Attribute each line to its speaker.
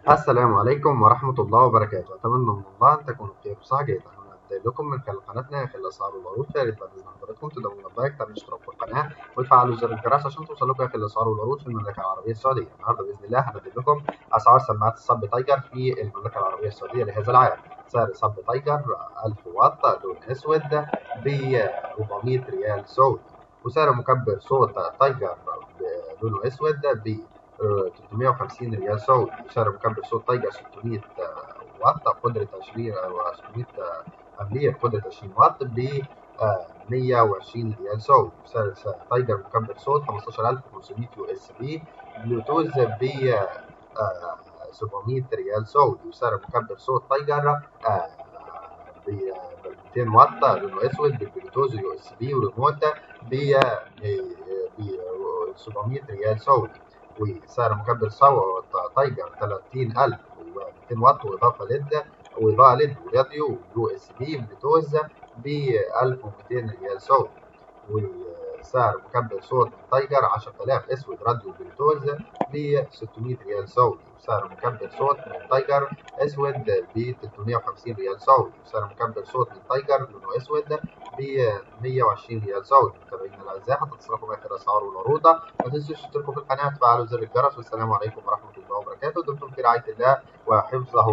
Speaker 1: السلام عليكم ورحمة الله وبركاته. أتمنى من الله أن تكونوا بخير وصحة جيدة. هنبدأ لكم من خلال قناتنا خلال أسعار والعروض. يا ريت بعد إذن حضراتكم تدعمونا بلايك، تعملوا اشتراك في القناة وتفعلوا زر الجرس عشان توصلكم آخر الأسعار والعروض في المملكة العربية السعودية. النهاردة بإذن الله هنبدأ لكم أسعار سماعات الصب تايجر في المملكة العربية السعودية لهذا العام. سعر صب تايجر 1000 واط لون أسود ب 400 ريال سعودي، وسعر مكبر صوت تايجر لونه أسود ب 350 ريال سعودي. سعر مكبر صوت تايجر 600 واط قدرة 20 أو 600 أمبير قدرة 20 واط ب 120 ريال سعودي. سعر تايجر مكبر صوت 15500 يو اس بي بلوتوث ب 700 ريال سعودي. وسعر مكبر صوت تايجر ب 200 واط لونه اسود بالبلوتوث يو اس بي وريموت ب 700 ريال سعودي. وسعر مكبر صوت تايجر 30200 واط وإضاءة ليد وراديو يو اس بي بلوتوث ب 1200 ريال سعودي. وسعر مكبر صوت تايجر 10000 اسود راديو بلوتوث ب 600 ريال سعودي. وسعر مكبر صوت من تايجر اسود ب 350 ريال سعودي. وسعر مكبر صوت من تايجر لونه اسود ب 120 ريال سعودي. متابعينا الاعزاء، حتى تصلكم اخر الاسعار والعروض ما تنسوش تشتركوا في القناه وتفعلوا زر الجرس. والسلام عليكم ورحمه الله وبركاته. دمتم في رعايه الله وحفظه